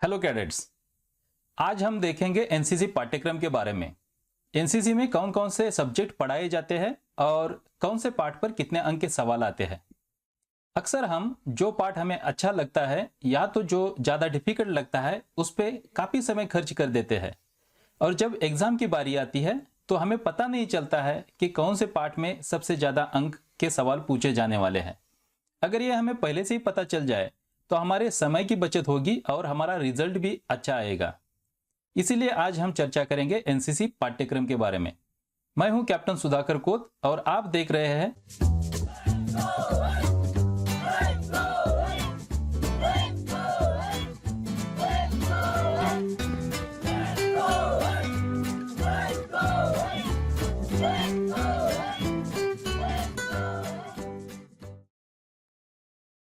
Hello cadets. आज हम देखेंगे एनसीसी पाठ्यक्रम के बारे में। एनसीसी में कौन कौन से सब्जेक्ट पढ़ाए जाते हैं और कौन से पाठ पर कितने अंक के सवाल आते हैं। अक्सर हम जो पाठ हमें अच्छा लगता है या तो जो ज़्यादा डिफिकल्ट लगता है उस पर काफ़ी समय खर्च कर देते हैं और जब एग्ज़ाम की बारी आती है तो हमें पता नहीं चलता है कि कौन से पाठ में सबसे ज़्यादा अंक के सवाल पूछे जाने वाले हैं। अगर ये हमें पहले से ही पता चल जाए तो हमारे समय की बचत होगी और हमारा रिजल्ट भी अच्छा आएगा। इसीलिए आज हम चर्चा करेंगे एनसीसी पाठ्यक्रम के बारे में। मैं हूं कैप्टन सुधाकर कोत और आप देख रहे हैं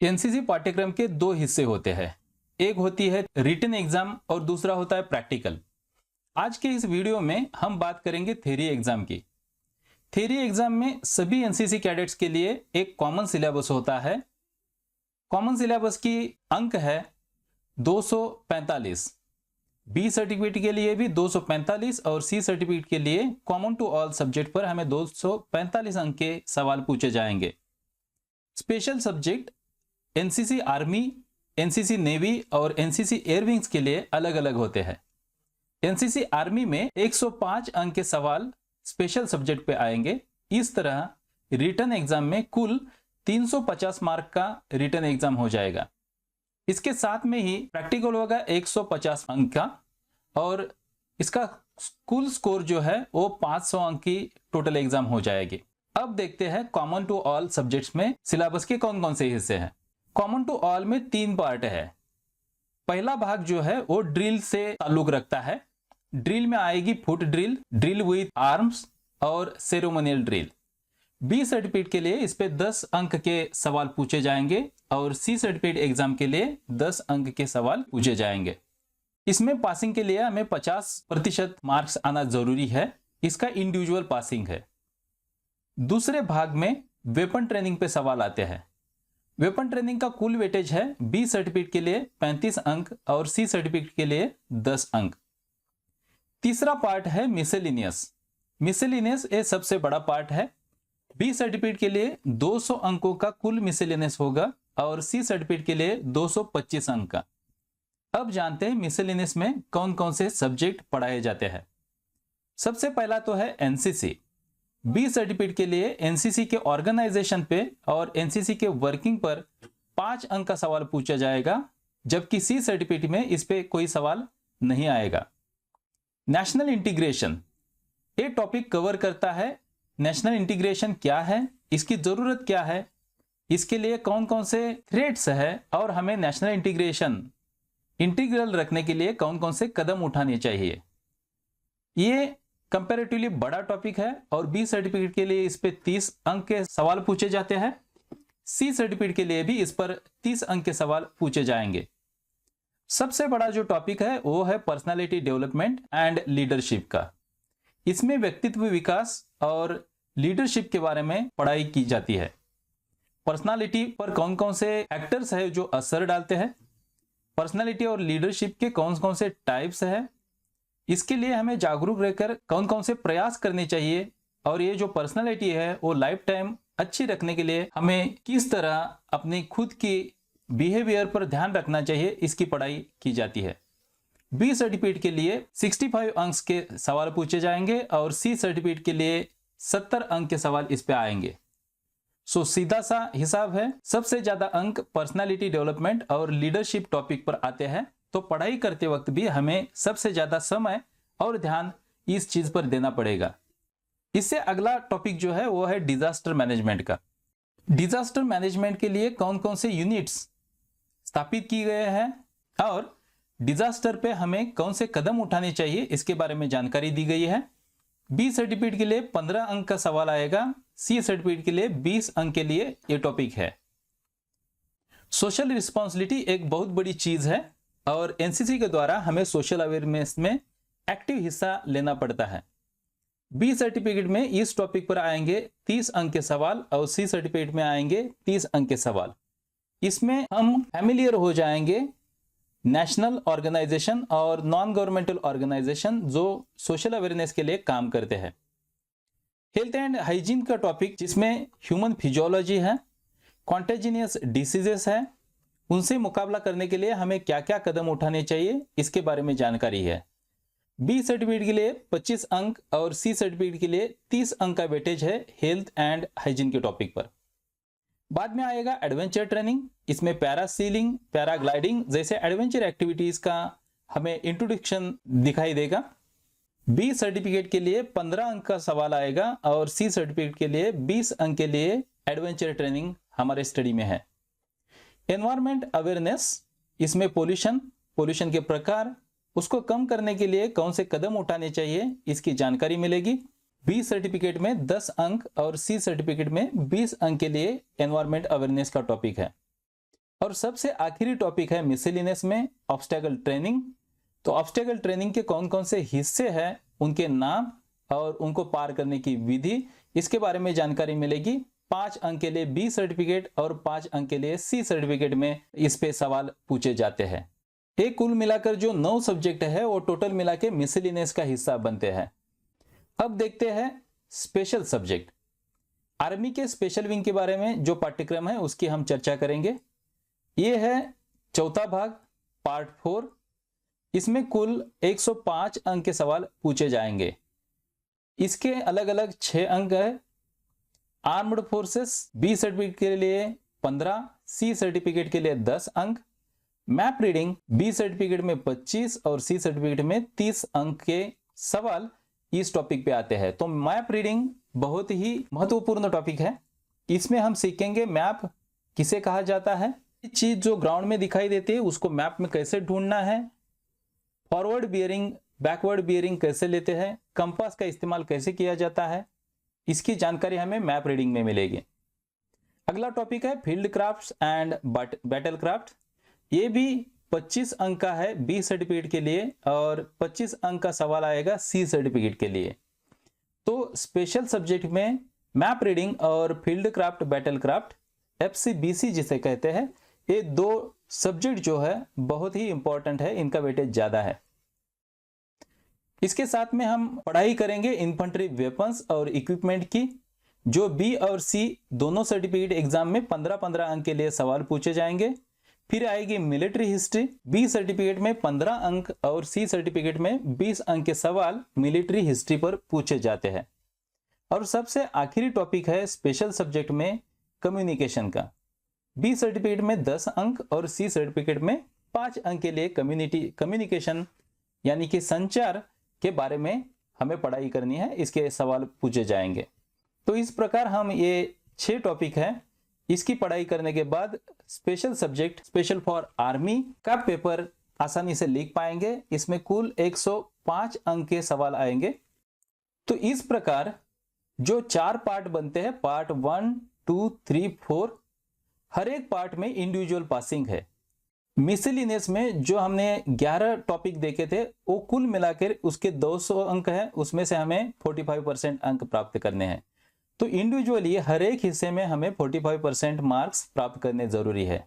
एनसीसी पाठ्यक्रम के दो हिस्से होते हैं। एक होती है रिटन एग्जाम और दूसरा होता है प्रैक्टिकल। आज के इस वीडियो में हम बात करेंगे थ्योरी एग्जाम की। थ्योरी एग्जाम में सभी एनसीसी कैडेट्स के लिए एक कॉमन सिलेबस होता है। कॉमन सिलेबस की अंक है 245। बी सर्टिफिकेट के लिए भी 245 और सी सर्टिफिकेट के लिए कॉमन टू ऑल सब्जेक्ट पर हमें 245 अंक के सवाल पूछे जाएंगे। Special subject NCC army, NCC navy और एनसीसी एयरविंग्स के लिए अलग अलग होते हैं। एनसीसी आर्मी में 105 अंक के सवाल स्पेशल सब्जेक्ट पे आएंगे। इस तरह रिटन एग्जाम में कुल 350 मार्क का रिटन एग्जाम हो जाएगा। इसके साथ में ही प्रैक्टिकल होगा 150 अंक का और इसका कुल स्कोर जो है वो 500 अंक की टोटल एग्जाम हो जाएगी। अब देखते हैं कॉमन टू ऑल सब्जेक्ट्स में सिलेबस के कौन कौन से हिस्से हैं। कॉमन टू ऑल में 3 पार्ट है। पहला भाग जो है वो ड्रिल से ताल्लुक रखता है। ड्रिल में आएगी foot drill, drill with arms और सेरेमोनियल ड्रिल। बी सर्टिफिकेट के लिए इस पे 10 अंक के सवाल पूछे जाएंगे और सी सर्टिफिकेट एग्जाम के लिए 10 अंक के सवाल पूछे जाएंगे। इसमें पासिंग के लिए हमें 50% मार्क्स आना जरूरी है। इसका इंडिविजुअल पासिंग है। दूसरे भाग में वेपन ट्रेनिंग पे सवाल आते हैं। वेपन ट्रेनिंग का कुल वेटेज है बी सर्टिफिकेट के लिए 35 अंक और सी सर्टिफिकेट के लिए 10 अंक। तीसरा पार्ट है मिसेलिनियस। मिसेलिनियस ये सबसे बड़ा पार्ट है। बी सर्टिफिकेट के लिए 200 अंकों का कुल मिसेलिनियस होगा और सी सर्टिफिकेट के लिए 225 अंक का। अब जानते हैं मिसेलिनियस में कौन कौन से सब्जेक्ट पढ़ाए जाते हैं। सबसे पहला तो है एनसीसी। बी सर्टिफिकेट के लिए एनसीसी के ऑर्गेनाइजेशन पे और एनसीसी के वर्किंग पर 5 अंक का सवाल पूछा जाएगा, जबकि सी सर्टिफिकेट में इस पे कोई सवाल नहीं आएगा। नेशनल इंटीग्रेशन ये टॉपिक कवर करता है। नेशनल इंटीग्रेशन क्या है, इसकी जरूरत क्या है, इसके लिए कौन कौन से थ्रेड्स है और हमें नेशनल इंटीग्रेशन इंटीग्रल रखने के लिए कौन कौन से कदम उठाने चाहिए। ये कंपैरेटिवली बड़ा टॉपिक है और बी सर्टिफिकेट के लिए इस पे 30 अंक के सवाल पूछे जाते हैं। सी सर्टिफिकेट के लिए भी इस पर 30 अंक के सवाल पूछे जाएंगे। सबसे बड़ा जो टॉपिक है वो है पर्सनालिटी डेवलपमेंट एंड लीडरशिप का। इसमें व्यक्तित्व विकास और लीडरशिप के बारे में पढ़ाई की जाती है। पर्सनालिटी पर कौन कौन से फैक्टर्स है जो असर डालते हैं, पर्सनालिटी और लीडरशिप के कौन कौन से टाइप्स है, इसके लिए हमें जागरूक रहकर कौन कौन से प्रयास करने चाहिए और ये जो पर्सनालिटी है वो लाइफ टाइम अच्छी रखने के लिए हमें किस तरह अपनी खुद की बिहेवियर पर ध्यान रखना चाहिए, इसकी पढ़ाई की जाती है। बी सर्टिफिकेट के लिए 65 अंक के सवाल पूछे जाएंगे और सी सर्टिफिकेट के लिए 70 अंक के सवाल इस पे आएंगे। सो सीधा सा हिसाब है, सबसे ज्यादा अंक पर्सनालिटी डेवलपमेंट और लीडरशिप टॉपिक पर आते हैं। तो पढ़ाई करते वक्त भी हमें सबसे ज्यादा समय और ध्यान इस चीज पर देना पड़ेगा। इससे अगला टॉपिक जो है वो है डिजास्टर मैनेजमेंट का। डिजास्टर मैनेजमेंट के लिए कौन कौन से यूनिट्स स्थापित किए गए हैं और डिजास्टर पे हमें कौन से कदम उठाने चाहिए इसके बारे में जानकारी दी गई है। बी सर्टिफिकेट के लिए 15 अंक का सवाल आएगा। सी सर्टिफिकेट के लिए 20 अंक के लिए यह टॉपिक है। सोशल रिस्पॉन्सिबिलिटी एक बहुत बड़ी चीज है और एनसीसी के द्वारा हमें सोशल अवेयरनेस में एक्टिव हिस्सा लेना पड़ता है। बी सर्टिफिकेट में इस टॉपिक पर आएंगे 30 अंक के सवाल और सी सर्टिफिकेट में आएंगे 30 अंक के सवाल। इसमें हम फैमिलियर हो जाएंगे नेशनल ऑर्गेनाइजेशन और नॉन गवर्नमेंटल ऑर्गेनाइजेशन जो सोशल अवेयरनेस के लिए काम करते हैं। हेल्थ एंड हाइजीन का टॉपिक जिसमें ह्यूमन फिजियोलॉजी है, कॉन्टेजिनियस डिसीजेस है, उनसे मुकाबला करने के लिए हमें क्या क्या कदम उठाने चाहिए इसके बारे में जानकारी है। बी सर्टिफिकेट के लिए 25 अंक और सी सर्टिफिकेट के लिए 30 अंक का वेटेज है हेल्थ एंड हाइजीन के टॉपिक पर। बाद में आएगा एडवेंचर ट्रेनिंग, इसमें पैरासीलिंग, पैराग्लाइडिंग जैसे एडवेंचर एक्टिविटीज का हमें इंट्रोडक्शन दिखाई देगा। बी सर्टिफिकेट के लिए 15 अंक का सवाल आएगा और सी सर्टिफिकेट के लिए 20 अंक के लिए एडवेंचर ट्रेनिंग हमारे स्टडी में है। एनवायरमेंट अवेयरनेस, इसमें पोल्यूशन के प्रकार, उसको कम करने के लिए कौन से कदम उठाने चाहिए इसकी जानकारी मिलेगी। बी सर्टिफिकेट में 10 अंक और सी सर्टिफिकेट में 20 अंक के लिए एनवायरमेंट अवेयरनेस का टॉपिक है। और सबसे आखिरी टॉपिक है मिसलेनियस में ऑब्स्टेकल ट्रेनिंग। तो ऑब्स्टेकल ट्रेनिंग के कौन कौन से हिस्से हैं, उनके नाम और उनको पार करने की विधि, इसके बारे में जानकारी मिलेगी। 5 अंक के लिए बी सर्टिफिकेट और 5 अंक के लिए सी सर्टिफिकेट में इस पे सवाल पूछे जाते हैं। एक कुल मिलाकर जो 9 सब्जेक्ट है वो टोटल मिला के मिसलेनियस का हिस्सा बनते हैं। अब देखते हैं स्पेशल सब्जेक्ट। आर्मी के स्पेशल विंग के बारे में जो पाठ्यक्रम है उसकी हम चर्चा करेंगे। ये है चौथा भाग, पार्ट 4। इसमें कुल 105 अंक के सवाल पूछे जाएंगे। इसके अलग अलग 6 अंक है। आर्म्ड फोर्सेस बी सर्टिफिकेट के लिए 15, सी सर्टिफिकेट के लिए 10 अंक। मैप रीडिंग बी सर्टिफिकेट में 25 और सी सर्टिफिकेट में 30 अंक के सवाल इस टॉपिक पे आते हैं। तो मैप रीडिंग बहुत ही महत्वपूर्ण टॉपिक है। इसमें हम सीखेंगे मैप किसे कहा जाता है, चीज जो ग्राउंड में दिखाई देती है उसको मैप में कैसे ढूंढना है, फॉरवर्ड बियरिंग बैकवर्ड बियरिंग कैसे लेते हैं, कंपास का इस्तेमाल कैसे किया जाता है, इसकी जानकारी हमें मैप रीडिंग में मिलेगी। अगला टॉपिक है field crafts and battle craft. ये भी 25 अंक का है बी सर्टिफिकेट के लिए और 25 अंक का सवाल आएगा सी सर्टिफिकेट के लिए। तो स्पेशल सब्जेक्ट में मैप रीडिंग और field craft battle craft FCBC जिसे कहते हैं, ये 2 सब्जेक्ट जो है बहुत ही इंपॉर्टेंट है, इनका वेटेज ज्यादा है। इसके साथ में हम पढ़ाई करेंगे इन्फेंट्री वेपन्स और इक्विपमेंट की, जो बी और सी दोनों सर्टिफिकेट एग्जाम में 15-15 अंक के लिए सवाल पूछे जाएंगे। फिर आएगी मिलिट्री हिस्ट्री, बी सर्टिफिकेट में 15 अंक और सी सर्टिफिकेट में 20 अंक के सवाल मिलिट्री हिस्ट्री पर पूछे जाते हैं। और सबसे आखिरी टॉपिक है स्पेशल सब्जेक्ट में कम्युनिकेशन का। बी सर्टिफिकेट में 10 अंक और सी सर्टिफिकेट में 5 अंक के लिए कम्युनिकेशन यानी कि संचार के बारे में हमें पढ़ाई करनी है, इसके सवाल पूछे जाएंगे। तो इस प्रकार हम ये 6 टॉपिक है, इसकी पढ़ाई करने के बाद special subject special for army का पेपर आसानी से लिख पाएंगे। इसमें कुल 105 अंक के सवाल आएंगे। तो इस प्रकार जो 4 पार्ट बनते हैं, पार्ट 1, 2, 3, 4, हर एक पार्ट में इंडिविजुअल पासिंग है। मिसलेनियस में जो हमने 11 टॉपिक देखे थे वो कुल मिलाकर उसके 200 अंक है, उसमें से हमें 45% अंक प्राप्त करने हैं। तो इंडिविजुअली हर एक हिस्से में हमें 45% मार्क्स प्राप्त करने जरूरी है।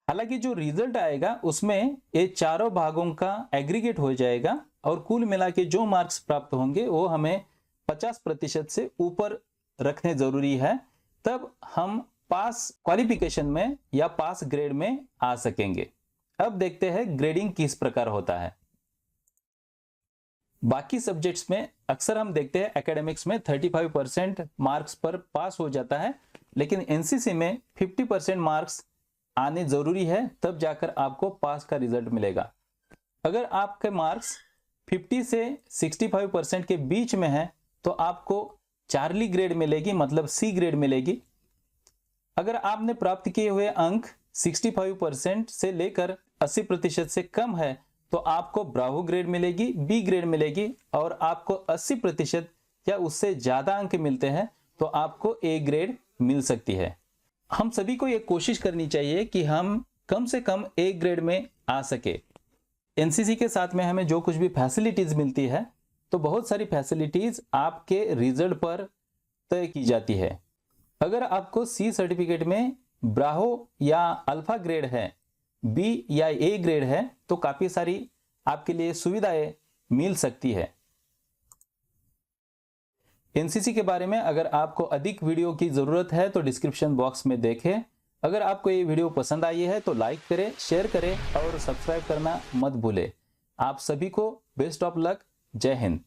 हालांकि जो रिजल्ट आएगा उसमें ये चारों भागों का एग्रीगेट हो जाएगा और कुल मिला के जो मार्क्स प्राप्त होंगे वो हमें 50% से ऊपर रखने जरूरी है, तब हम पास क्वालिफिकेशन में या पास ग्रेड में आ सकेंगे। अब देखते हैं ग्रेडिंग किस प्रकार होता है। बाकी सब्जेक्ट्स में अक्सर हम देखते हैं एकेडमिक्स में 35% मार्क्स पर पास हो जाता है, लेकिन एनसीसी में 50% मार्क्स आने जरूरी है, तब जाकर आपको पास का रिजल्ट मिलेगा। अगर आपके मार्क्स 50 से 65% के बीच में है तो आपको चार्ली ग्रेड मिलेगी, मतलब सी ग्रेड मिलेगी। अगर आपने प्राप्त किए हुए अंक 65% से लेकर 80% से कम है तो आपको ब्रावो ग्रेड मिलेगी, बी ग्रेड मिलेगी। और आपको 80% या उससे ज्यादा अंक मिलते हैं तो आपको ए ग्रेड मिल सकती है। हम सभी को ये कोशिश करनी चाहिए कि हम कम से कम ए ग्रेड में आ सके। एनसीसी के साथ में हमें जो कुछ भी फैसिलिटीज मिलती है तो बहुत सारी फैसिलिटीज आपके रिजल्ट पर तय की जाती है। अगर आपको सी सर्टिफिकेट में ब्रावो या अल्फा ग्रेड है बी या ए ग्रेड है तो काफ़ी सारी आपके लिए सुविधाएं मिल सकती है। एनसीसी के बारे में अगर आपको अधिक वीडियो की ज़रूरत है तो डिस्क्रिप्शन बॉक्स में देखें। अगर आपको ये वीडियो पसंद आई है तो लाइक करें, शेयर करें और सब्सक्राइब करना मत भूलें। आप सभी को बेस्ट ऑफ लक। जय हिंद।